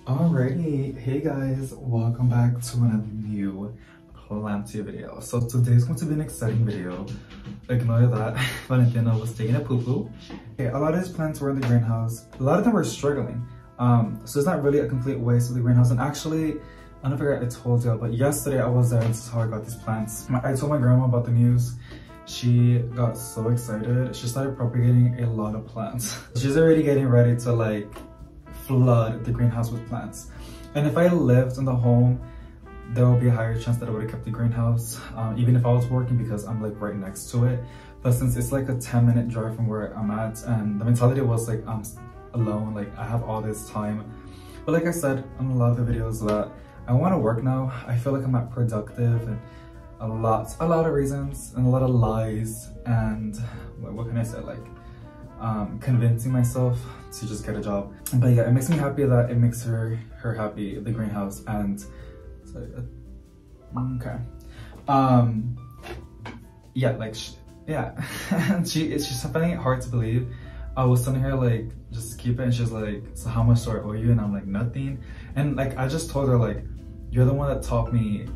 Alrighty, hey guys, welcome back to another new planty video. So today's going to be an exciting video. Ignore that Valentina was taking a poo-poo. Okay, a lot of these plants were in the greenhouse. A lot of them were struggling. So it's not really a complete waste of the greenhouse. And actually, I don't know if I told you, but yesterday I was there and this is how I got these plants. I told my grandma about the news. She got so excited. She started propagating a lot of plants. She's already getting ready to like flood the greenhouse with plants. And if I lived in the home, there will be a higher chance that I would have kept the greenhouse, even if I was working, because I'm like right next to it. But since it's like a 10-minute drive from where I'm at, and the mentality was like I'm alone, like I have all this time. But like I said on a lot of the videos, that I want to work now. I feel like I'm not productive, and a lot of reasons and a lot of lies, and what can I say, like convincing myself to just get a job. But yeah, it makes me happy that it makes her happy, the greenhouse. And okay, yeah, like yeah. And she's finding it hard to believe. I was telling her like just keep it, and she's like, so how much do I owe you? And I'm like, nothing. And like I just told her, like, you're the one that taught me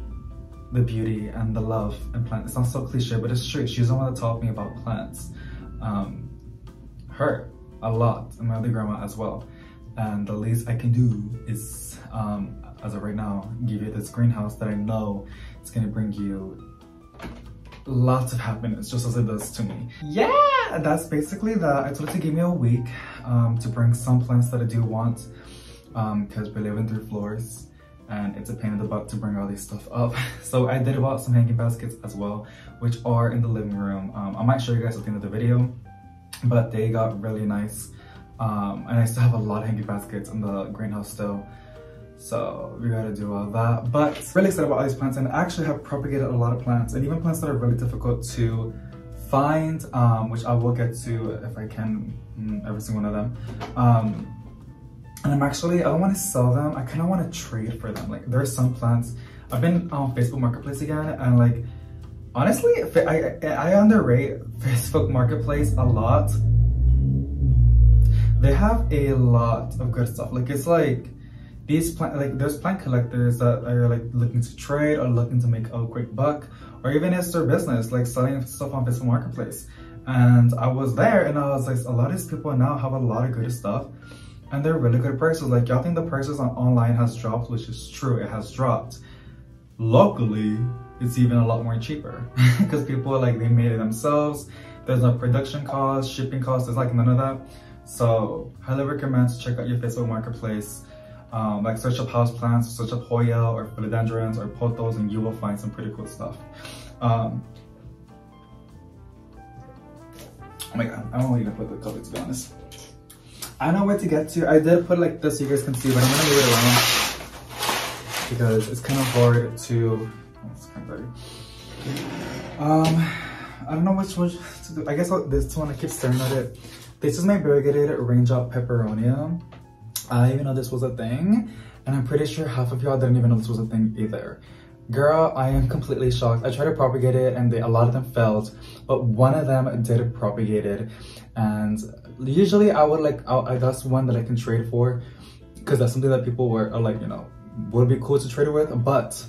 the beauty and the love in plants. It's not so cliche, but it's true. She's the one that taught me about plants. Her a lot, and my other grandma as well. And the least I can do is, as of right now, give you this greenhouse that I know it's gonna bring you lots of happiness, just as it does to me. Yeah, that's basically that. I told her to give me a week to bring some plants that I do want, because we live in 3 floors and it's a pain in the butt to bring all this stuff up. So I did bought some hanging baskets as well, which are in the living room. I might show you guys at the end of the video, but they got really nice. And I still have a lot of hanging baskets in the greenhouse still. So we gotta do all that. But really excited about all these plants, and I actually have propagated a lot of plants, and even plants that are really difficult to find, which I will get to if I can, every single one of them. And I don't want to sell them. I kind of want to trade for them. Like, there are some plants. I've been on Facebook Marketplace again, and like, honestly, I underrate Facebook Marketplace a lot. They have a lot of good stuff. Like, it's like these plant, like there's plant collectors that are like looking to trade or looking to make a quick buck, or even it's their business, like selling stuff on Facebook Marketplace. And I was there, and I was like, a lot of these people now have a lot of good stuff, and they're really good prices. Like, y'all think the prices on online has dropped, which is true, it has dropped. Locally, it's even a lot more cheaper because people like, they made it themselves. There's no production costs, shipping costs, there's like none of that. So highly recommend to check out your Facebook Marketplace. Like search up houseplants, search up Hoya or philodendrons or pothos, and you will find some pretty cool stuff. Oh my god, I don't know where you're gonna put the color, to be honest. I know where to get to. I did put like this so you guys can see, but I'm gonna leave it alone because it's kind of hard to, oh, it's kind of dirty. I don't know which one to do. I guess this one, I keep staring at it. This is my variegated raindrop peperonia. I didn't even know this was a thing, and I'm pretty sure half of y'all didn't even know this was a thing either. Girl, I am completely shocked. I tried to propagate it, and a lot of them failed, but one of them did propagate it. And usually I would like, that's one that I can trade for, because that's something that people are like, you know, would be cool to trade with. But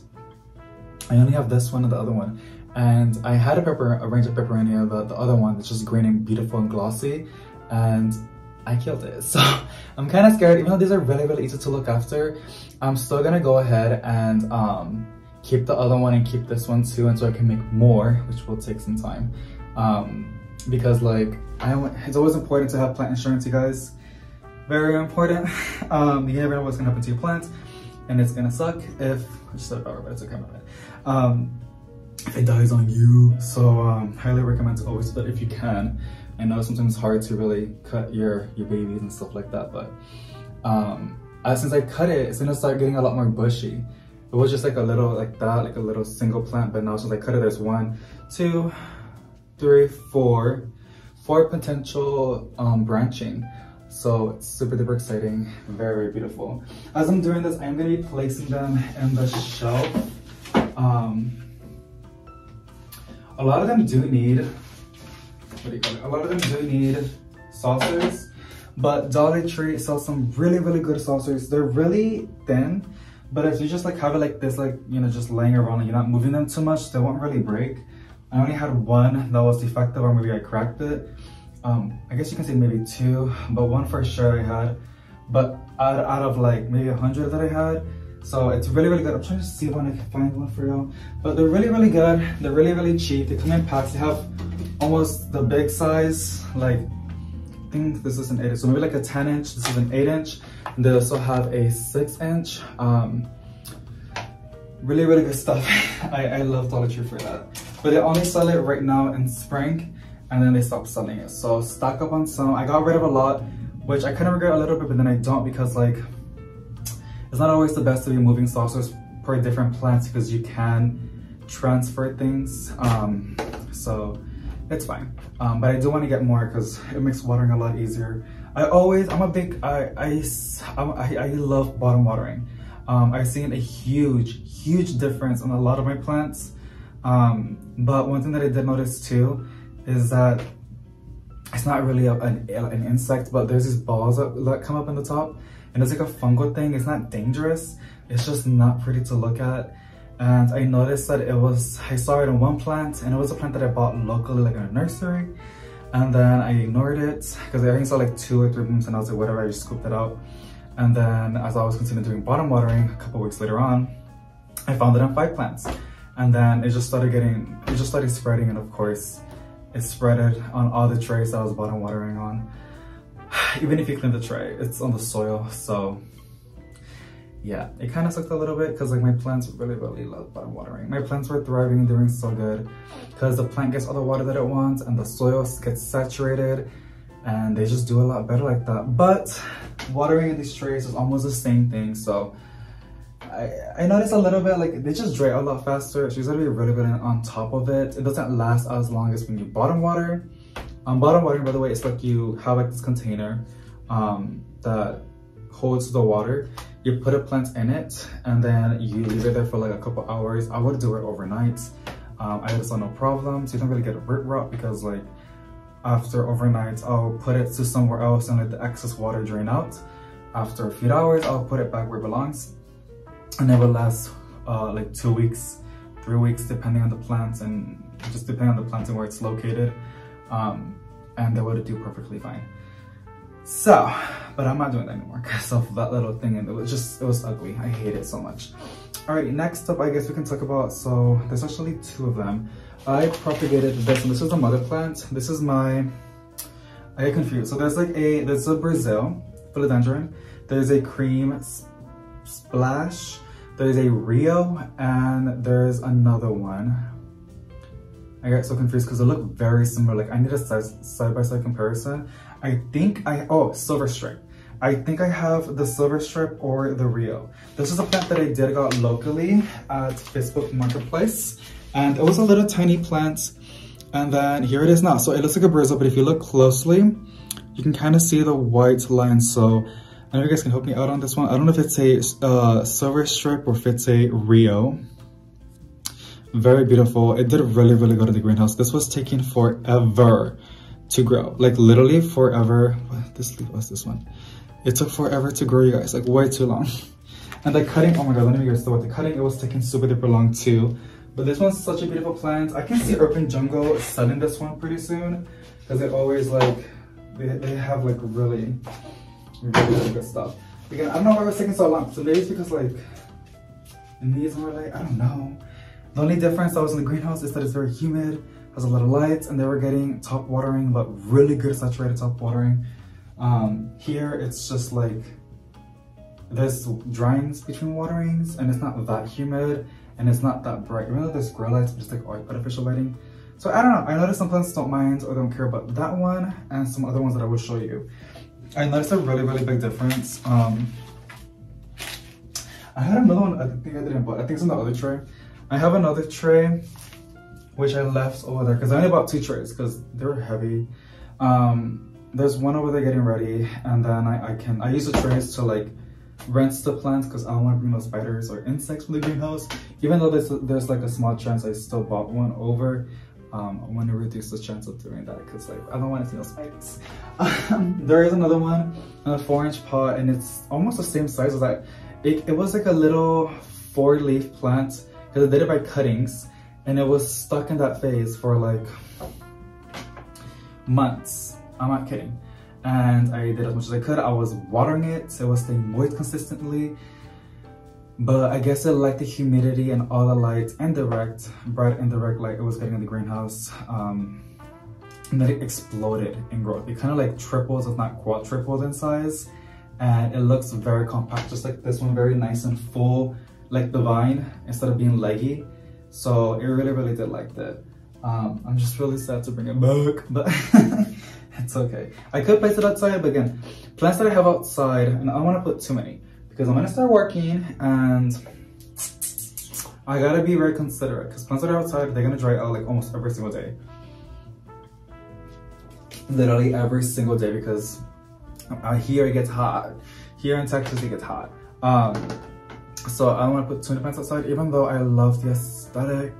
I only have this one and the other one. And I had a range of peperonia, the other one that's just green and beautiful and glossy, and I killed it. So I'm kind of scared. Even though these are really, really easy to look after, I'm still gonna go ahead and keep the other one and keep this one too, and so I can make more, which will take some time. Because like, it's always important to have plant insurance, you guys. Very important. You never know what's gonna happen to your plant, and it's gonna suck if, I just said power, but it's okay, if it dies on you. So highly recommend to always do that if you can. I know sometimes it's hard to really cut your babies and stuff like that, but since I cut it, it's gonna start getting a lot more bushy. It was just like a little like that, like a little single plant, but now since I cut it, there's 1, 2, 3, 4 potential branching. So it's super duper exciting, very, very beautiful. As I'm doing this, I'm gonna be placing them in the shelf. A lot of them do need, what do you call it? A lot of them do need saucers, But Dollar Tree sells some really good saucers. They're really thin, but if you just like have it like this, like, you know, just laying around and you're not moving them too much, they won't really break. I only had one that was defective, or maybe I cracked it. I guess you can say maybe two, but one for sure I had. But out of like maybe 100 that I had, so it's really good. I'm trying to see when I can find one for y'all. But they're really good. They're really cheap. They come in packs. They have almost the big size, like, I think this is an 8-inch, so maybe like a 10-inch. This is an 8-inch. They also have a 6-inch. Really good stuff. I love Dollar Tree for that. But they only sell it right now in spring, and then they stopped selling it. So stock up on some. I got rid of a lot, which I kind of regret a little bit, but then I don't, because like, it's not always the best to be moving saucers per different plants, because you can transfer things. So it's fine. But I do want to get more because it makes watering a lot easier. I love bottom watering. I've seen a huge difference on a lot of my plants. But one thing that I did notice too is that it's not really an insect, but there's these balls that come up in the top, and it's like a fungal thing. It's not dangerous, it's just not pretty to look at. And I noticed that I saw it in one plant, and it was a plant that I bought locally, like in a nursery. And then I ignored it because I only saw like 2 or 3 blooms, and I was like, whatever, I just scooped it out. And then as I was continuing doing bottom watering, a couple weeks later on, I found it on 5 plants. And then it just started spreading, and of course, it spreaded on all the trays that I was bottom watering on. Even if you clean the tray, it's on the soil. So yeah, it kind of sucked a little bit because like my plants really love bottom watering. My plants were thriving and doing so good because the plant gets all the water that it wants, and the soil gets saturated, and they just do a lot better like that. But watering in these trays is almost the same thing. So I noticed a little bit, like, they just dry out a lot faster. So you gotta be really good on top of it. It doesn't last as long as when you bottom water. Bottom watering, by the way, it's like you have like this container that holds the water. You put a plant in it, and then you leave it there for like a couple hours. I would do it overnight. I just saw no problem. So you don't really get a root rot, because like after overnight, I'll put it to somewhere else and let the excess water drain out. After a few hours, I'll put it back where it belongs. And it will last like 2 weeks, 3 weeks, depending on the plant, and just depending on the plant and where it's located. And they would do perfectly fine. So, but I'm not doing that anymore because of that little thing, and it was ugly. I hate it so much. Alright, next up, I guess we can talk about, so there's actually 2 of them. I propagated this, and this is the mother plant. This is I get confused. So there's a Brazil philodendron, there's a cream splash, there's a Rio, and there's another one. I get so confused because they look very similar. Like, I need a side-by-side comparison. Silver stripe. I think I have the silver stripe or the Rio. This is a plant that I got locally at Facebook Marketplace, and it was a little tiny plant, and then here it is now. So it looks like a Brazil, but if you look closely, you can kind of see the white line. So I know you guys can help me out on this one. I don't know if it's a silver stripe or if it's a Rio. Very beautiful. It did really good in the greenhouse. This was taking forever to grow, like literally forever. This leaf was this one. It took forever to grow, you guys, like way too long. And the cutting, oh my god, let me get started with the cutting. It was taking super duper long too. But this one's such a beautiful plant. I can see Urban Jungle selling this one pretty soon, because they always like, they have like really good stuff. Again, I don't know why it was taking so long. So maybe it's because like, and these were like, I don't know. The only difference that was in the greenhouse is that it's very humid, has a lot of light, and they were getting top watering, but really good saturated top watering. Here it's just like there's dryings between waterings, and it's not that humid, and it's not that bright. Even though there's grow lights, but just like artificial lighting. So I don't know. I noticed some plants don't mind or don't care about that one, and some other ones that I will show you. I noticed a really big difference. I had another one. I think I didn't, but I think it's in the other tray. I have another tray which I left over there because I only bought 2 trays because they were heavy. There's one over there getting ready, and then I use the trays to like rinse the plants because I don't want to bring no spiders or insects from the greenhouse. Even though there's like a small chance, I still bought one over I want to reduce the chance of doing that because like I don't want to see no spiders. There is another one in a 4-inch pot, and it's almost the same size as that. It was like a little 4-leaf plant because I did it by cuttings, and it was stuck in that phase for like months. I'm not kidding. And I did as much as I could. I was watering it. It was staying moist consistently. But I guess it liked the humidity and all the light, indirect, bright indirect light it was getting in the greenhouse. And then it exploded in growth. It kind of like triples, if not quadrupled in size. And it looks very compact, just like this one, very nice and full, like the vine, instead of being leggy. So it really, really did like that. I'm just really sad to bring it back, but it's okay. I could place it outside, but again, plants that I have outside, and I don't want to put too many because I'm gonna start working, and I gotta be very considerate because plants that are outside, they're gonna dry out like almost every single day. Literally every single day, because here it gets hot. Here in Texas it gets hot. So I don't want to put too many plants outside, even though I love the aesthetic.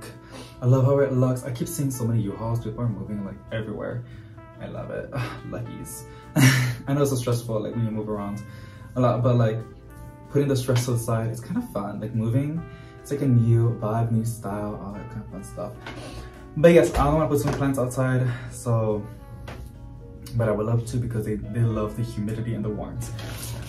I love how it looks. I keep seeing so many U-Hauls. People are moving like everywhere. I love it. Luckies. I know it's so stressful like when you move around a lot, but like putting the stress to the side, it's kind of fun. Like moving, it's like a new vibe, new style, all that kind of fun stuff. But yes, I don't want to put some plants outside, so, but I would love to because they love the humidity and the warmth.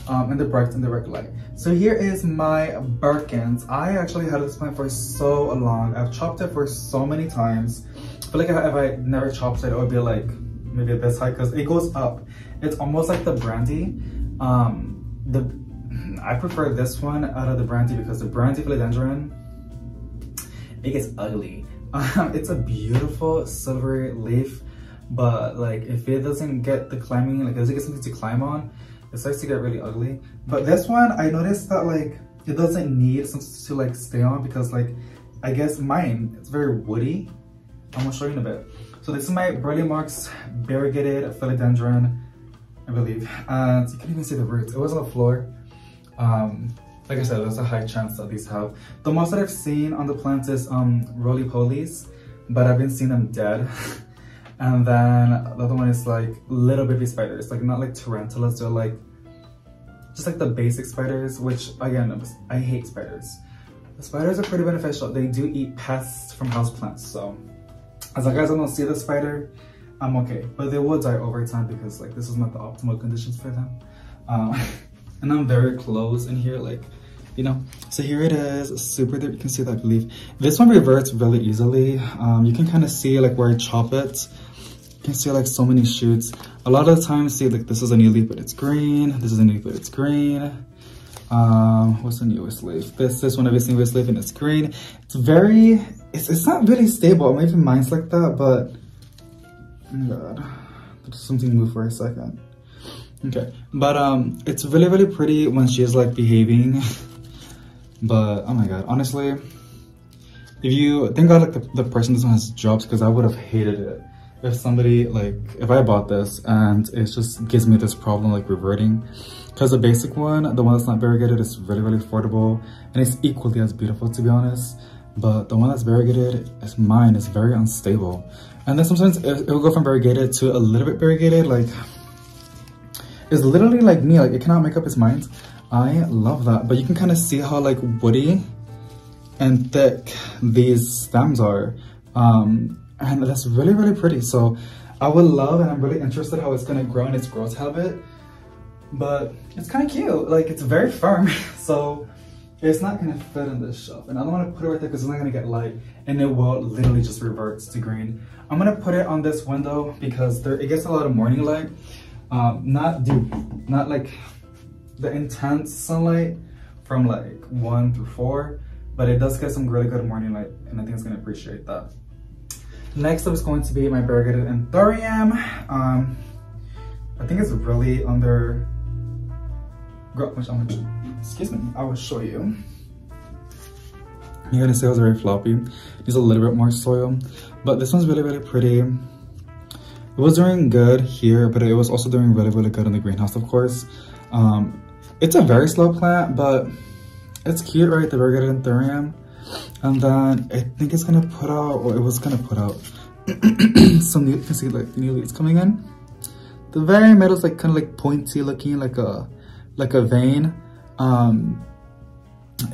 And the bright and direct light. So here is my Birkins. I actually had this plant for so long. I've chopped it for so many times. I feel like if I never chopped it, it would be like maybe this high because it goes up. It's almost like the brandy. I prefer this one out of the brandy because the brandy philodendron, it gets ugly. It's a beautiful silvery leaf, but like if it doesn't get the climbing, like it doesn't get something to climb on, it starts to get really ugly. But this one, I noticed that like it doesn't need something to like stay on because like I guess mine, it's very woody. I'm gonna show you in a bit. So this is my Burley Marks variegated philodendron, I believe, and you can even see the roots. It was on the floor. Like I said, there's a high chance that these have. The most that I've seen on the plant is roly-polies, but I've been seeing them dead. And then the other one is like little baby spiders, like not like tarantulas, they're like just like the basic spiders, which again, I hate spiders. The spiders are pretty beneficial. They do eat pests from houseplants, so as long as I don't see the spider, I'm okay. But they will die over time because like this is not the optimal conditions for them. And I'm very close in here, like, you know. So here it is, super deep. You can see that, I believe. This one reverts really easily. You can kind of see like where I chop it. You can see like so many shoots. A lot of the time, see like this is a new leaf, but it's green. This is a new leaf, but it's green. What's the newest leaf? This one, every newest leaf, and it's green. It's very, it's not really stable. Maybe mine's like that, but oh my god, there's something move for a second. Okay, but it's really, really pretty when she's like behaving. But oh my god, honestly, if you thank god like the person this one has jobs, because I would have hated it if somebody like if I bought this and it just gives me this problem like reverting. Because the basic one, the one that's not variegated, is really, really affordable and it's equally as beautiful, to be honest. But the one that's variegated, is mine, is very unstable. And then sometimes it'll go from variegated to a little bit variegated, like it's literally like me, like it cannot make up its mind. I love that, but you can kind of see how like woody and thick these stems are, and that's really, really pretty. So I would love, and I'm really interested how it's gonna grow in its growth habit, but it's kind of cute. Like it's very firm, so it's not gonna fit in this shelf, and I don't want to put it right there because it's not gonna get light, and it will literally just revert to green. I'm gonna put it on this window because it gets a lot of morning light. Not like the intense sunlight from like 1 through 4, but it does get some really good morning light, and I think it's gonna appreciate that. Next up is going to be my variegated anthurium. I think it's really under, excuse me, I will show you. You're gonna say it was very floppy. Needs a little bit more soil, but this one's really, really pretty. It was doing good here, but it was also doing really, really good in the greenhouse, of course. It's a very slow plant, but it's cute, right? The variegated anthurium. And then I think it's gonna put out, or it was gonna put out some new, you can see like the new leaves coming in. The very middle is like kind of like pointy looking, like a vein.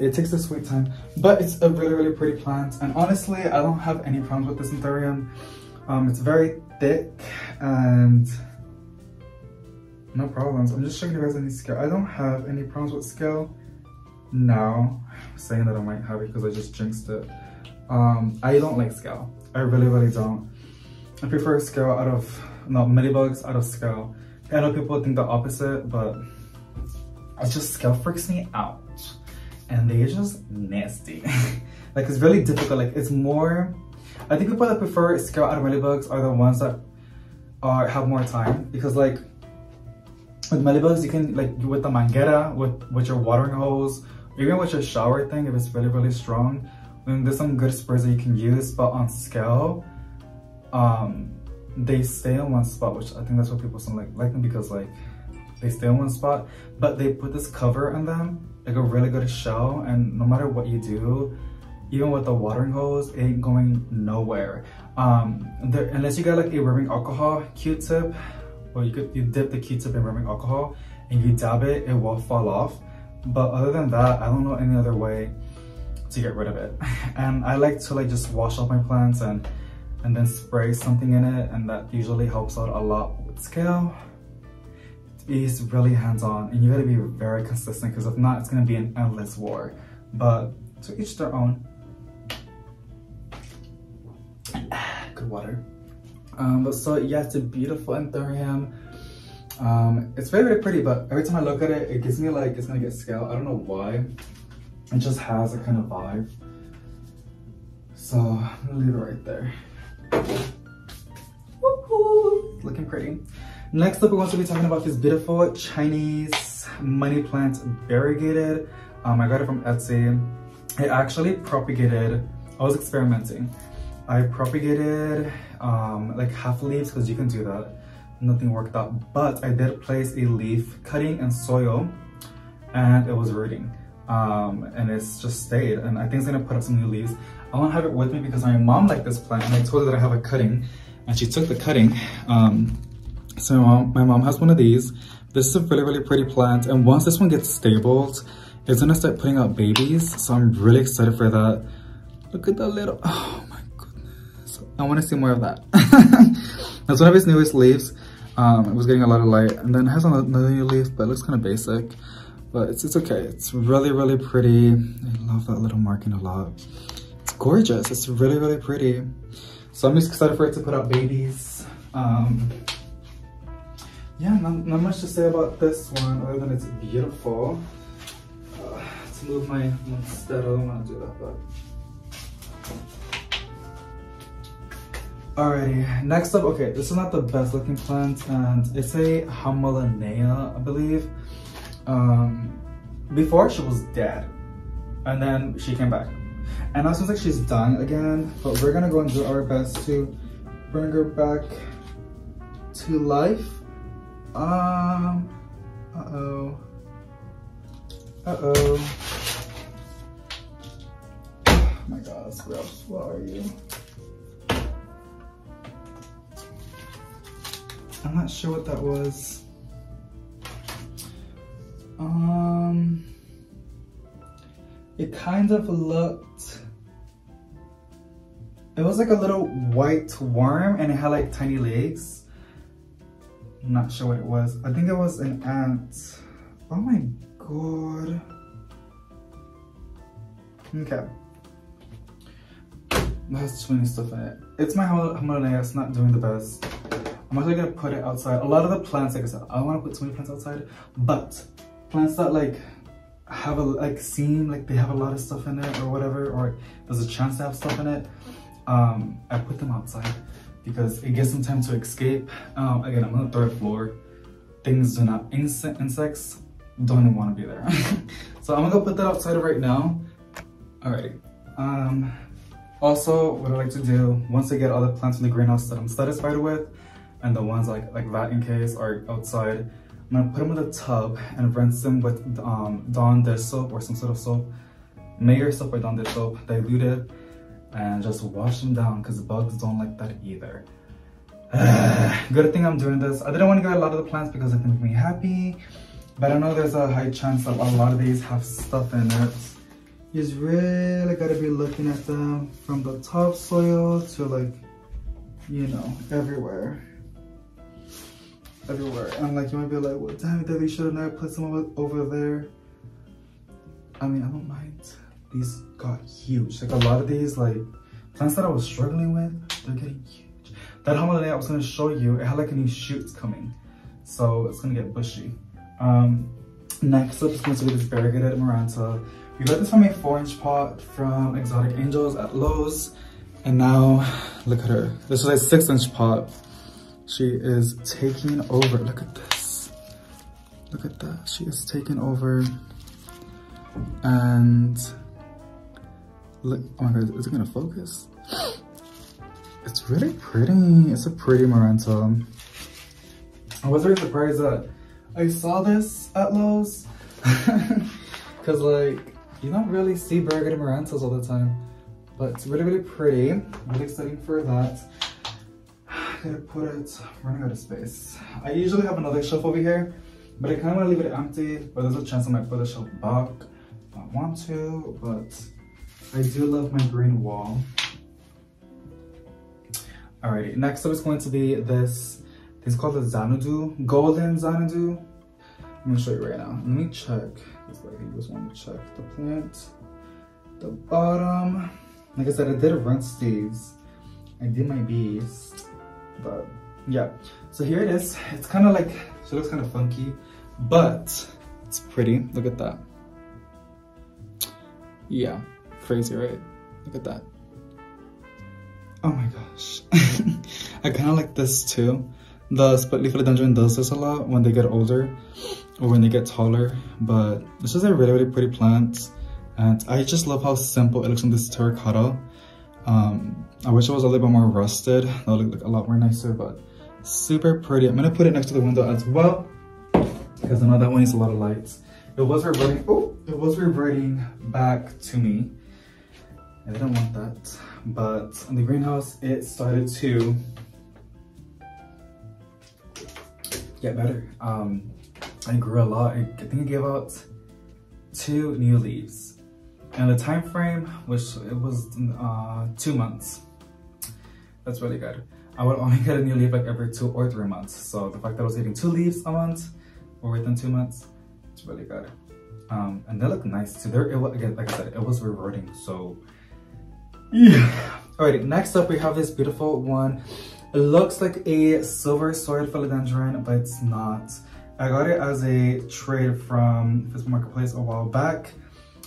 It takes a sweet time, but it's a really pretty plant. And honestly, I don't have any problems with this anthurium. It's very thick and no problems. I'm just showing you guys any scale. I don't have any problems with scale now. I'm saying that I might have it because I just jinxed it. I don't like scale. I really don't. I prefer scale out of, no, millibugs out of scale. I know people think the opposite, but it's just scale freaks me out. And they're just nasty. Like, it's really difficult. Like, it's more, I think people that prefer scale out of millibugs are the ones that have more time, because like with millibugs you can, like with the manguera, with your watering hose, even with your shower thing, if it's really strong, then there's some good sprays that you can use. But on scale, they stay in one spot, which I think that's what people don't like them, because like they stay in one spot, but they put this cover on them, like a really good shell, and no matter what you do, even with the watering hose, it ain't going nowhere. Unless you got like a rubbing alcohol Q-tip, or you dip the Q-tip in rubbing alcohol and you dab it, it will fall off. But other than that, I don't know any other way to get rid of it. And I like to like just wash off my plants and then spray something in it, and that usually helps out a lot. With scale, it's really hands-on, and you gotta be very consistent, because if not, it's gonna be an endless war. But to each their own. Good water. But so yeah, it's a beautiful anthurium. It's very pretty, but every time I look at it, it gives me like it's gonna get scale. I don't know why. It just has a kind of vibe. So I'm gonna leave it right there. Woohoo! Looking pretty. Next up, we're going to be talking about this beautiful Chinese money plant, variegated. I got it from Etsy. I actually propagated. I was experimenting. I propagated like half leaves, because you can do that. Nothing worked out, but I did place a leaf cutting in soil, and it was rooting, and it's just stayed. And I think it's gonna put up some new leaves. I won't have it with me because my mom liked this plant, and I told her that I have a cutting, and she took the cutting. So my mom has one of these. This is a really pretty plant, and once this one gets stabled, it's gonna start putting out babies. So I'm really excited for that. Look at that little, oh my goodness. I want to see more of that. That's one of his newest leaves. It was getting a lot of light, and then it has another new leaf, but it looks kind of basic. But it's okay. It's really pretty. I love that little marking a lot. It's gorgeous. It's really pretty. So I'm just excited for it to put out babies. Yeah, not much to say about this one other than it's beautiful. Let's move my instead. I don't want to do that, but. Alrighty, next up, okay, this is not the best looking plant, and it's a Hamalanea, I believe. Before she was dead, and then she came back. And now it seems like she's dying again, but we're gonna go and do our best to bring her back to life. Uh-oh. Oh my God, Scrubs, what are you? I'm not sure what that was. It kind of looked, it was like a little white worm, and it had like tiny legs. I'm not sure what it was. I think it was an ant. Oh my God. Okay. It has too many stuff in it. It's my Hamalanea, it's not doing the best. I'm actually gonna put it outside. A lot of the plants, like I said, I don't want to put too many plants outside, but plants that like have seem like they have a lot of stuff in it or whatever, or there's a chance to have stuff in it, I put them outside because it gives them time to escape. Again, I'm on the third floor. Things do not, insects don't even want to be there. So I'm gonna go put that outside right now. Alrighty. Also, what I like to do, once I get all the plants in the greenhouse that I'm satisfied with, and the ones like that in case are outside, I'm gonna put them in a tub and rinse them with Dawn dish soap or some sort of soap, Mayor soap or Dawn dish soap, diluted, and just wash them down because bugs don't like that either. Good thing I'm doing this. I didn't want to get a lot of the plants because it didn't make me happy, but I know there's a high chance that a lot of these have stuff in it. You just really gotta be looking at them from the topsoil to like, you know, everywhere. Everywhere. And like you might be like, well, damn it, Debbie, should have never put some over there. I mean, I don't mind. These got huge. Like a lot of these like plants that I was struggling with, they're getting huge. That holiday I was gonna show you, it had like a new shoots coming. So it's gonna get bushy. Next up is going to be this variegated Maranta. We got this from a 4-inch pot from Exotic Angels at Lowe's. And now, look at her. This is a 6-inch pot. She is taking over. Look at this. Look at that. She is taking over. And look, oh my God, is it gonna focus? It's really pretty. It's a pretty Maranta. I was very surprised that I saw this at Lowe's. Cause like, you don't really see variegated Marantas all the time. But it's really, really pretty. I'm really excited for that. Gotta put it, running out of space. I usually have another shelf over here, but I kind of want to leave it empty, but there's a chance I might put the shelf back if I want to, but I do love my green wall. Alrighty, next up is going to be this, it's called the Xanadu, Golden Xanadu. I'm gonna show you right now. Let me check, this lady just want to check the plant, the bottom. Like I said, I did rinse these. I did my bees, but yeah. So here it is. It's kind of like, she looks kind of funky, but it's pretty. Look at that. Yeah, crazy, right? Look at that. Oh my gosh. I kind of like this too. The split leaf philodendron does this a lot when they get older or when they get taller, but this is a really, really pretty plant. And I just love how simple it looks on this terracotta. I wish it was a little bit more rusted. That would look a lot more nicer, but super pretty. I'm gonna put it next to the window as well, because I know that one needs a lot of lights. It was reverting, oh, it was reverting back to me. I didn't want that, but in the greenhouse, it started to get better. I grew a lot. I think I gave out 2 new leaves. And the time frame, which it was 2 months. That's really good. I would only get a new leaf like every 2 or 3 months. So the fact that I was getting 2 leaves a month or within 2 months, it's really good. And they look nice too. There, again, like I said, it was reverting. So yeah. Alrighty, next up we have this beautiful one. It looks like a silver soiled philodendron, but it's not. I got it as a trade from Facebook Marketplace a while back.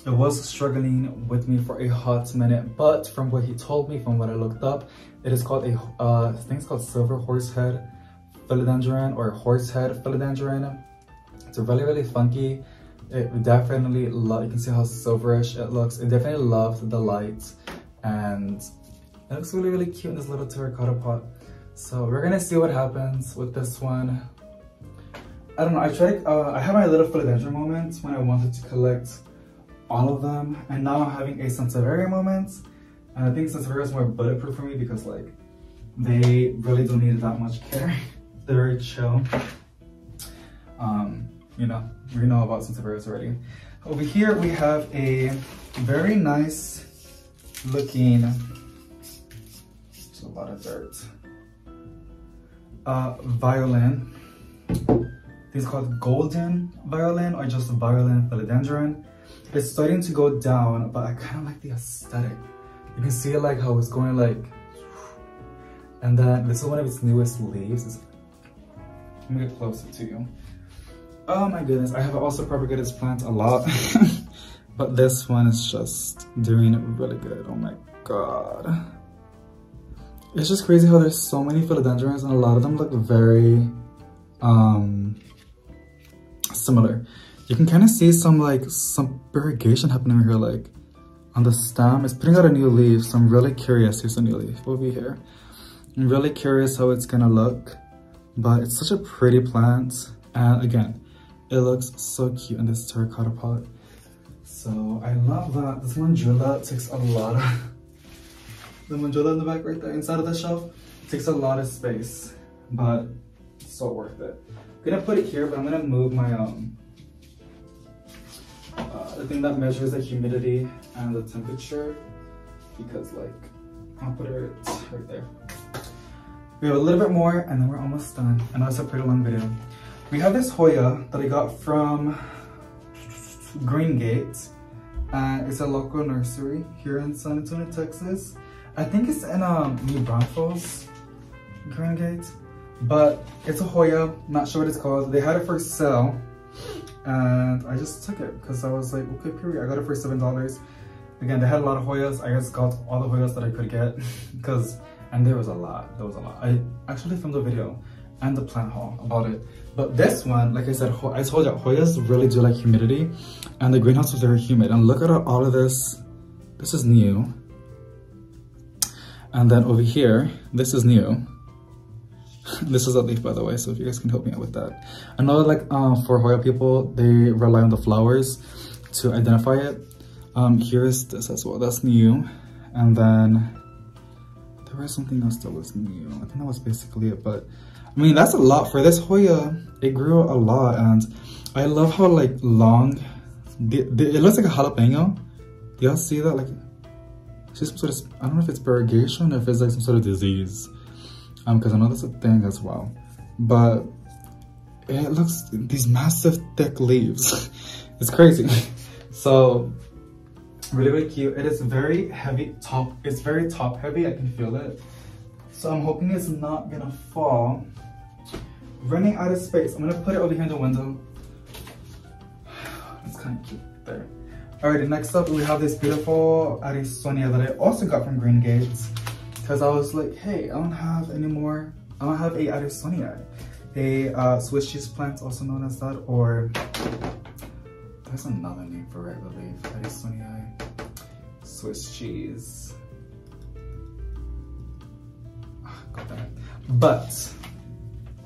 It was struggling with me for a hot minute, but from what he told me, from what I looked up, it is called I think it's called silver horsehead philodendron or horsehead philodendron. It's really, really funky. It definitely, you can see how silverish it looks. It definitely loved the light, and it looks really, really cute in this little terracotta pot. So we're gonna see what happens with this one. I don't know, I had my little philodendron moments when I wanted to collect all of them, and now I'm having a Sansevieria moment. And I think Sansevieria is more bulletproof for me because like they really don't need that much care. They're very chill. You know, we know about Sansevierias already. Over here we have a very nice looking, there's a lot of dirt, violin. It's called golden violin or just violin philodendron. It's starting to go down, but I kind of like the aesthetic. You can see like how it's going like, and then this is one of its newest leaves. Let me get closer to you. Oh my goodness, I have also propagated this plant a lot, but this one is just doing really good. Oh my god. It's just crazy how there's so many philodendrons and a lot of them look very similar. You can kind of see some variegation happening here, like on the stem. It's putting out a new leaf, so I'm really curious. Here's a new leaf over here. I'm really curious how it's gonna look, but it's such a pretty plant. And again, it looks so cute in this terracotta pot. So I love that. This one Jula takes a lot of the mandala in the back right there inside of the shelf takes a lot of space, but it's so worth it. I'm gonna put it here, but I'm gonna move my the thing that measures the humidity and the temperature, because like I'll put it right there. We have a little bit more and then we're almost done. I know it's a pretty long video. We have this Hoya that I got from Green Gate, and it's a local nursery here in San Antonio, Texas. I think it's in New Braunfels, Green Gate, but it's a Hoya, not sure what it's called. They had it for sale and I just took it because I was like, okay, period. I got it for $7. Again, they had a lot of Hoyas. I just got all the Hoyas that I could get and there was a lot. I actually filmed a video and the plant haul about it. But this one, like I said, I told you, Hoyas really do like humidity, and the greenhouse was very humid. And look at all of this. This is new. And then over here, this is new. This is a leaf, by the way, so if you guys can help me out with that. I know, like, for Hoya people, they rely on the flowers to identify it. Here's this as well. That's new. And then there was something else that was new. I think that was basically it, but I mean, that's a lot for this Hoya. It grew a lot, and I love how like long, it looks like a jalapeno. Y'all see that? Like, it's just some sort of, I don't know if it's variegation or if it's like some sort of disease. Because I know that's a thing as well. But it looks, these massive thick leaves. It's crazy. So, really, really cute. It is very heavy top. It's very top heavy. I can feel it. So I'm hoping it's not gonna fall. Running out of space. I'm gonna put it over here in the window. It's kind of cute there. Alrighty, next up we have this beautiful Arisonia that I also got from Green Gates. Because I was like, hey, I don't have any more. I don't have a Arisonia. A Swiss cheese plant, also known as that, or there's another name for it, I believe. Arisonia, Swiss cheese. But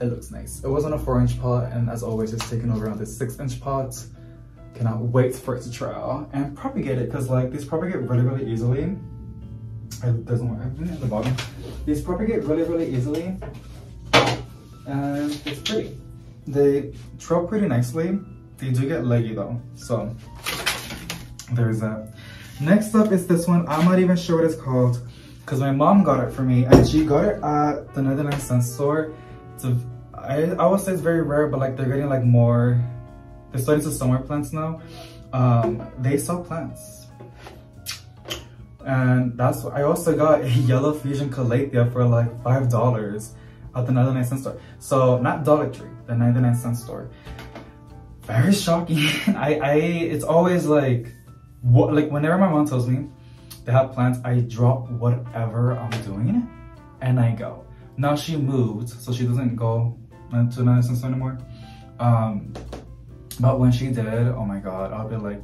it looks nice. It wasn't a 4-inch pot, and as always, it's taken over on this 6-inch pot. Cannot wait for it to try out and propagate it, because like these propagate really, really easily. It doesn't work. I've been at the bottom. These propagate really, really easily, and it's pretty. They trail pretty nicely. They do get leggy though, so there's that. Next up is this one. I'm not even sure what it's called, because my mom got it for me, and she got it at the 99-cent store. I would say it's very rare, but like they're getting like more. They're starting to sell more plants now. They sell plants. And that's what I also got a yellow fusion calathea for like $5 at the 99-cent store. So not Dollar Tree, the 99-cent store. Very shocking. It's always like, what, like whenever my mom tells me they have plants, I drop whatever I'm doing and I go. Now she moved, so she doesn't go to the 99-cent store anymore. But when she did, oh my god, I'll be like,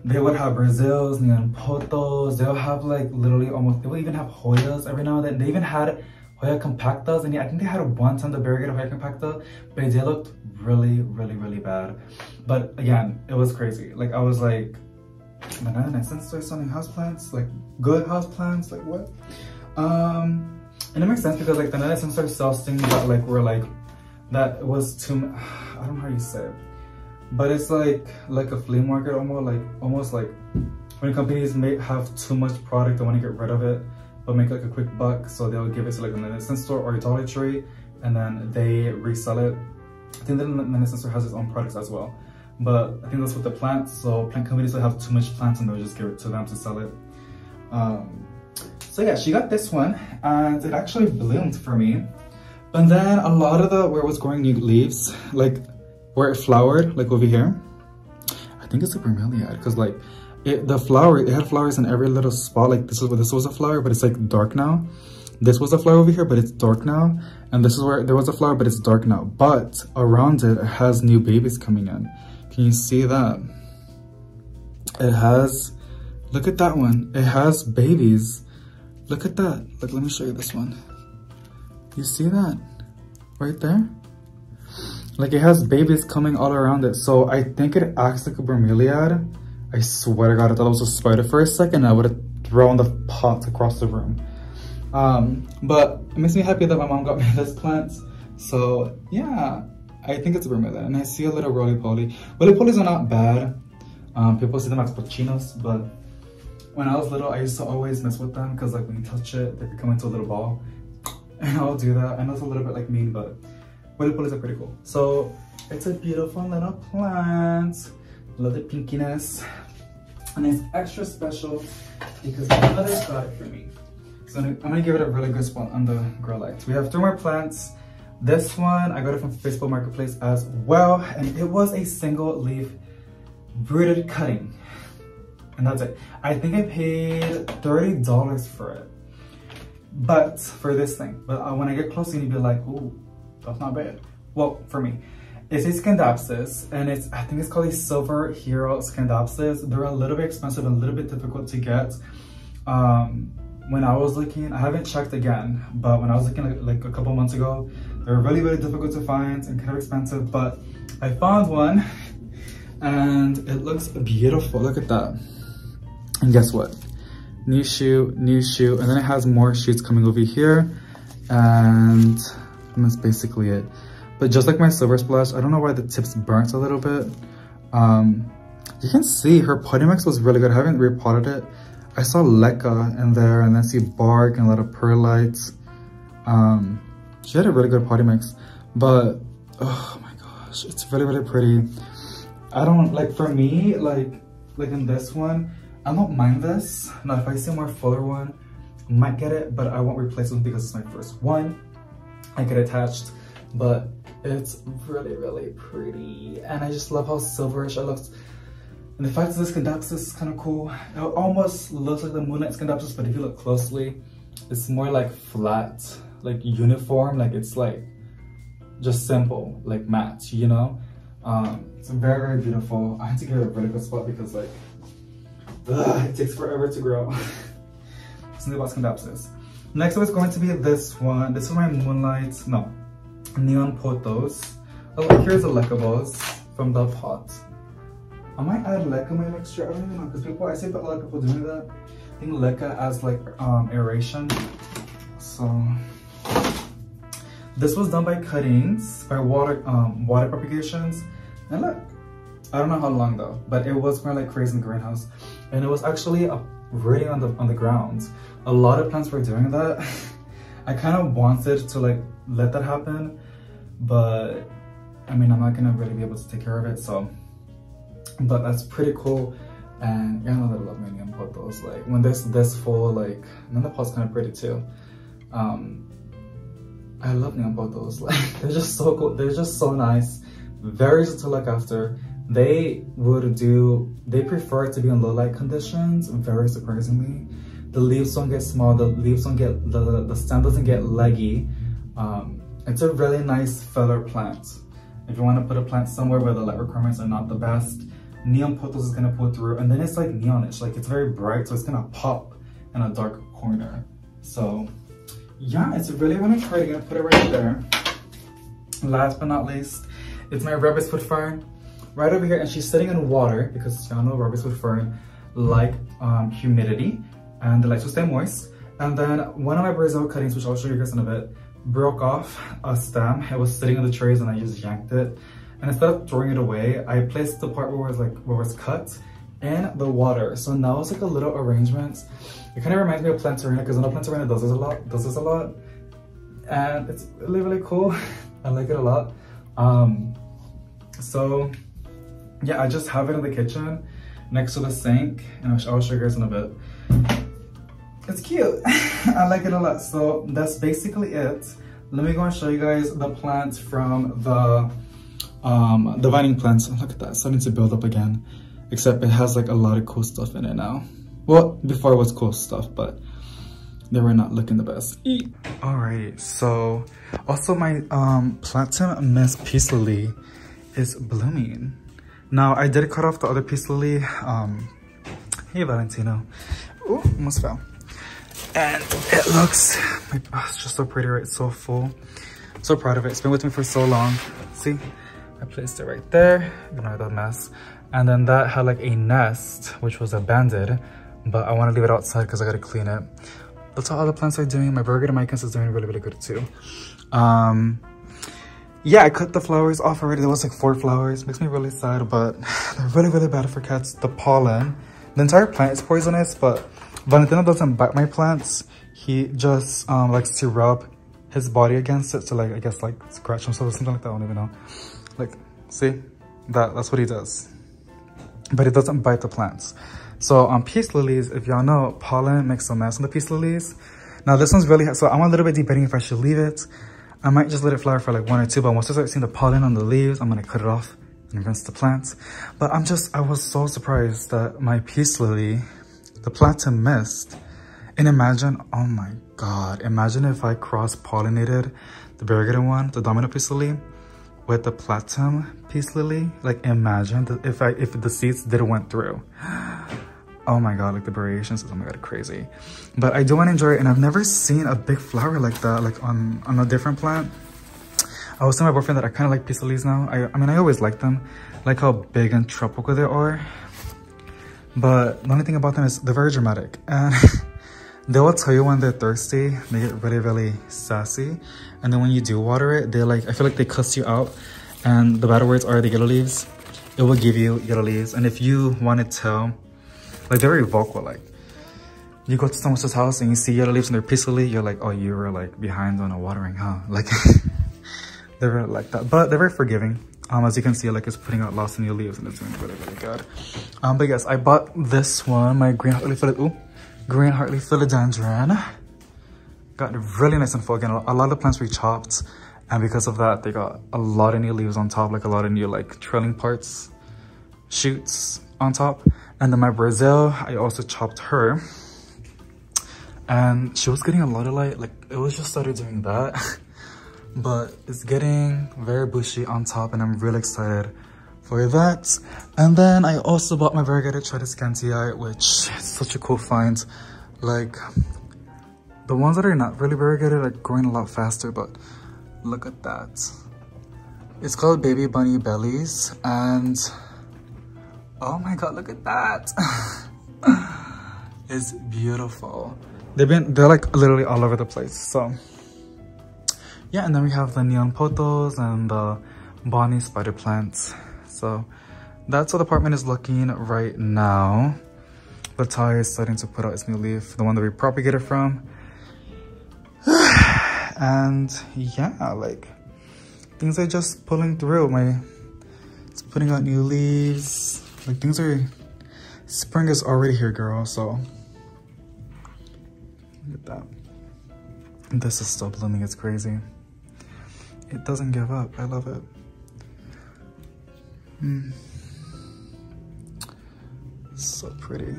they would have Brazils, neon potos, they'll have like literally almost, they would even have Hoyas every now and then. They even had Hoya compactas, and I think they had one time the variegated Hoya compacta, but they looked really, really, really bad. But again, it was crazy. Like I was like, the 99-cent store selling houseplants, like good houseplants, like what? And it makes sense because like the 99-cent store sells things that like were like, that was too, I don't know how you say it. But it's like a flea market almost like when companies may have too much product, they want to get rid of it, but make like a quick buck, so they'll give it to like a 99-cent store or a Dollar Tree, and then they resell it. I think the 99-cent store has its own products as well, but I think that's with the plants. So plant companies will have too much plants and they'll just give it to them to sell it. So yeah, she got this one, and it actually bloomed for me. And then a lot of where it was growing new leaves, like where it flowered, like over here, I think it's a bromeliad, because like it had flowers in every little spot. Like this was a flower, but it's like dark now. This was a flower over here, but it's dark now. And this is where there was a flower, but it's dark now. But around it, it has new babies coming in. Can you see that? It has, look at that one. It has babies. Look at that. Look, let me show you this one. You see that? Right there? Like it has babies coming all around it. So I think it acts like a bromeliad. I swear to God, I thought it was a spider for a second. I would have throwing the pots across the room. But it makes me happy that my mom got me this plant. So yeah, I think it's Bermuda. And I see a little roly-poly. Roly-polies are not bad. People see them as cochinos, but when I was little, I used to always mess with them because like when you touch it, they become into a little ball. And I'll do that. I know it's a little bit like mean, but roly-polies are pretty cool. So it's a beautiful little plant. Love the pinkiness. And it's extra special because my mother got it for me. So I'm gonna give it a really good spot on the grow lights. We have 3 more plants. This one, I got it from Facebook Marketplace as well. And it was a single leaf rooted cutting. And that's it. I think I paid $30 for it. But for this thing. But when I get closer, you'd be like, ooh, that's not bad. Well, for me. It's a Scandapsis, and I think it's called a Silver Hero Scandapsis. They're a little bit expensive and a little bit difficult to get. When I was looking, I haven't checked again, but when I was looking like a couple months ago, they were really, really difficult to find and kind of expensive, but I found one and it looks beautiful. Look at that. And guess what? New shoot, and then it has more shoots coming over here, and that's basically it. But just like my Silver Splash, I don't know why the tips burnt a little bit. You can see her potting mix was really good. I haven't repotted it. I saw leca in there, and then see bark and a lot of perlites. She had a really good potting mix, but oh my gosh, it's really, really pretty. I don't like, for me, like in this one, I don't mind this. Now, if I see a more fuller one, I might get it, but I won't replace it because it's my first one. I get attached, but it's really, really pretty. And I just love how silverish it looks. And the fact that this Scandapsis is kind of cool. It almost looks like the Moonlight Scandapsis, but if you look closely, it's more like flat, like uniform, like it's like just simple, like matte, you know? It's very, very beautiful. I had to give it a really good spot because like, it takes forever to grow. Something about Scandapsis. Next up is going to be this one. This is my Moonlight, no, Neon Pothos. Oh, here's the Lecables from the pot. I might add leca in my mixture. I don't even know, because I see a lot of people doing that. I think leca as like aeration. So this was done by cuttings, by water propagations. And look, I don't know how long though, but it was more like crazy in the greenhouse, and it was actually rooting on the ground. A lot of plants were doing that. I kind of wanted to like let that happen, but I mean, I'm not gonna really be able to take care of it, so. But that's pretty cool, and yeah, I know that I love my neon pothos. Like when there's this full, like, and then the pot's kind of pretty too. I love neon pothos. Like they're just so cool. They're just so nice. Very easy to look after. They prefer to be in low light conditions. Very surprisingly, the leaves don't get small. The leaves don't get the stem doesn't get leggy. It's a really nice filler plant. If you want to put a plant somewhere where the light requirements are not the best, neon pothos is gonna pull through, and then it's like neonish, like it's very bright, so it's gonna pop in a dark corner. So yeah, it's really, really pretty. I'm gonna put it right there. Last but not least, it's my Rabbit's-foot fern right over here, and she's sitting in water because y'all know Rabbit's-foot fern like humidity and they like to stay moist. And then one of my Brazil cuttings, which I'll show you guys in a bit, broke off a stem. It was sitting in the trays and I just yanked it. And instead of throwing it away, I placed the part where it was cut in the water. So now it's like a little arrangement. It kind of reminds me of Plantarina, because I know Plantarina does this a lot. And it's really, really cool. I like it a lot. So yeah, I just have it in the kitchen next to the sink, and I'll show you guys in a bit. It's cute. I like it a lot. So that's basically it. Let me go and show you guys the plants from the vining plants. Look at that, it's starting to build up again. Except it has like a lot of cool stuff in it now. Well, before it was cool stuff, but they were not looking the best. Alrighty, so also my Platinum Miss Peace Lily is blooming. Now I did cut off the other Peace Lily. Hey Valentino. Ooh, almost fell. And it looks like, oh, it's just so pretty, right? It's so full. So proud of it. It's been with me for so long. See, I placed it right there. Ignore that mess. And then that had like a nest, which was abandoned but I want to leave it outside because I gotta clean it. That's how all the plants are doing. My variegated micas is doing really, really good too. Yeah, I cut the flowers off already. There was like 4 flowers. Makes me really sad, but they're really, really bad for cats. The pollen, the entire plant is poisonous, but Valentino doesn't bite my plants. He just likes to rub his body against it to, like, I guess, like scratch himself or something like that. I don't even know. Like, see, that's what he does. But it doesn't bite the plants. So peace lilies, if y'all know, pollen makes a mess on the peace lilies. Now this one's really, so I'm a little bit debating if I should leave it. I might just let it flower for like 1 or 2, but once I start seeing the pollen on the leaves, I'm gonna cut it off and rinse the plants. But I was so surprised that my peace lily, the platinum mist, and imagine, oh my God, imagine if I cross-pollinated the variegated one, the domino peace lily, with the platinum peace lily. Like imagine if the seeds didn't went through. Oh my God, like the variations is, oh my God, crazy. But I do want to enjoy it, and I've never seen a big flower like that, like on a different plant. I was telling my boyfriend that I kind of like peace lilies now. I mean, I always like them, like how big and tropical they are. But the only thing about them is they're very dramatic, and they will tell you when they're thirsty. They get really, really sassy, and then when you do water it, they like, I feel like they cuss you out. And the bad words are the yellow leaves. It will give you yellow leaves, and if you want to tell, like they're very vocal, like you go to someone's house and you see yellow leaves in their peace lily, you're like, oh, you were like behind on a watering, huh? Like they're very like that, but they're very forgiving. As you can see, like it's putting out lots of new leaves and it's doing really, really good. But yes, I bought this one, my green heartleaf philodendron. Got really nice and full. Again, a lot of the plants we chopped, and because of that, they got a lot of new leaves on top, like a lot of new like trailing parts, shoots on top. And then my Brazil, I also chopped her, and she was getting a lot of light. Like it was just started doing that, but it's getting very bushy on top, and I'm really excited for that. And then I also bought my variegated Tradescantii, which is such a cool find. Like the ones that are not really variegated are growing a lot faster, but look at that. It's called Baby Bunny Bellies, and oh my God, look at that. It's beautiful. They're like literally all over the place. So yeah, and then we have the neon pothos and the Bonnie spider plants. So that's how the apartment is looking right now. The Thai is starting to put out its new leaf, the one that we propagated from. And yeah, like things are just pulling through. It's putting out new leaves. Like things are, spring is already here, girl. So look at that. This is still blooming. It's crazy. It doesn't give up. I love it. So pretty.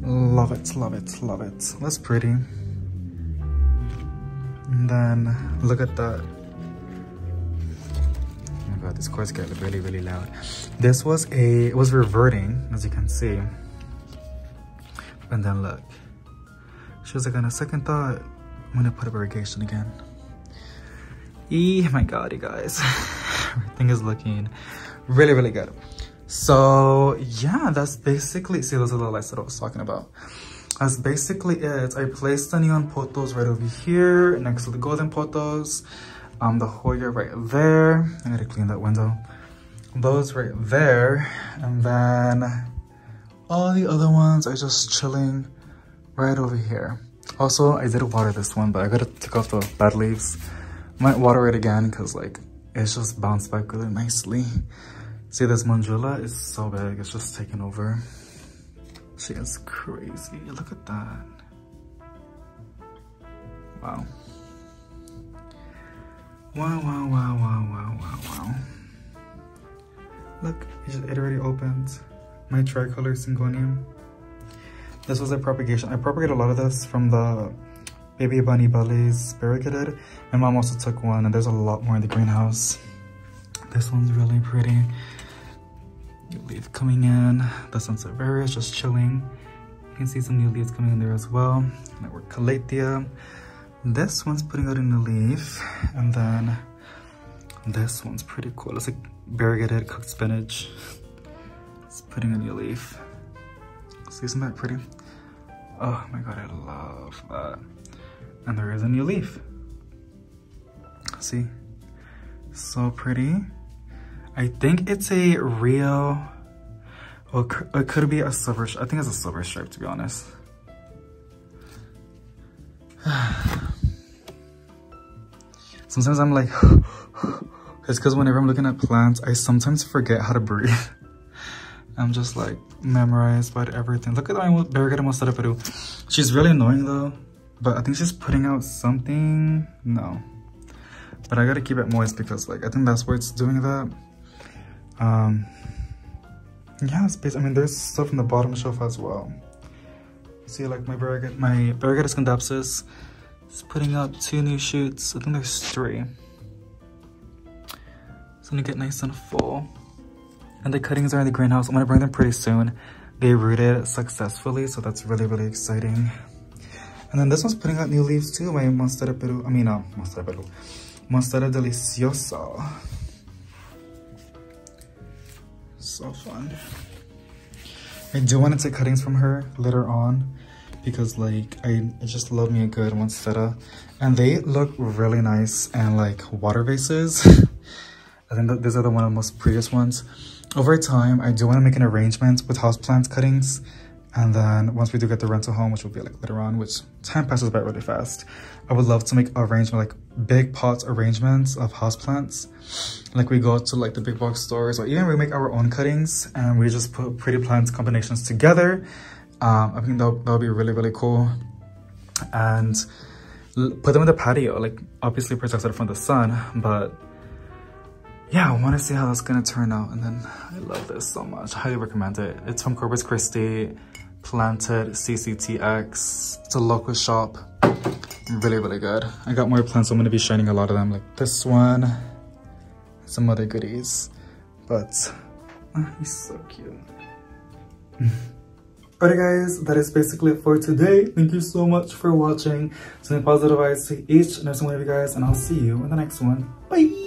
Love it, love it, love it. That's pretty. And then look at that. Oh my God, these cords get really, really loud. This was it was reverting, as you can see. And then look, she was like, on a second thought, I'm gonna put up irrigation again. My God, you guys, everything is looking really, really good. So yeah, that's basically, see those are the lights that I was talking about. That's basically it. I placed the neon pothos right over here next to the golden pothos. The Hoya right there. I gotta clean that window. Those right there. And then all the other ones are just chilling right over here. Also, I did water this one, but I gotta take off the bad leaves. Might water it again because like it's just bounced back really nicely. See, this Manjula is so big, it's just taking over. She is crazy. Look at that. Wow. Wow, wow, wow, wow, wow, wow, wow. Look, it already opened. My tricolor syngonium. This was a propagation. I propagated a lot of this from the Baby Bunny Bellies variegated. My mom also took one, and there's a lot more in the greenhouse. This one's really pretty. New leaf coming in. The Sunset Berry is just chilling. You can see some new leaves coming in there as well. Network Calathea. This one's putting out a new leaf. And then This one's pretty cool. It's like variegated cooked spinach. It's putting a new leaf. See, isn't that pretty? Oh my god, I love that. And there is a new leaf. See? So pretty. I think it's a real, well, it could be a silver, I think it's a silver stripe, to be honest. Sometimes I'm like, it's because whenever I'm looking at plants, I sometimes forget how to breathe. I'm just like memorized about everything. Look at my variegated monstera Peru. She's really annoying though, but I think she's putting out something. No, but I gotta keep it moist because like I think that's where it's doing that. Yeah, it's basically, I mean, there's stuff in the bottom shelf as well. See, like my variegated scindapsus is putting out 2 new shoots. I think there's 3. It's gonna get nice and full. And the cuttings are in the greenhouse. I'm gonna bring them pretty soon. They rooted successfully, so that's really, really exciting. And then this one's putting out new leaves too, my monstera Peru. I mean, monstera Peru. Monstera deliciosa. So fun. I do want to take cuttings from her later on because like I just love me a good monstera, and they look really nice and like water vases. I think that these are one of the most prettiest ones. Over time, I do want to make an arrangement with houseplants cuttings, and then once we do get the rental home, which will be like later on, which time passes by really fast, I would love to make arrangement, like big pots arrangements of houseplants. Like we go to like the big box stores, or even we make our own cuttings and we just put pretty plants combinations together. I think that would be really, really cool. And put them in the patio, like obviously protected from the sun, but yeah, I want to see how that's gonna turn out. And then I love this so much. Highly recommend it. It's from Corpus Christi, planted CCTX. It's a local shop. Really, really good. I got more plants, so I'm gonna be shining a lot of them, like this one, some other goodies. But he's so cute. Alright guys, that is basically it for today. Thank you so much for watching. Sending positive vibes to each and every one of you guys, and I'll see you in the next one. Bye!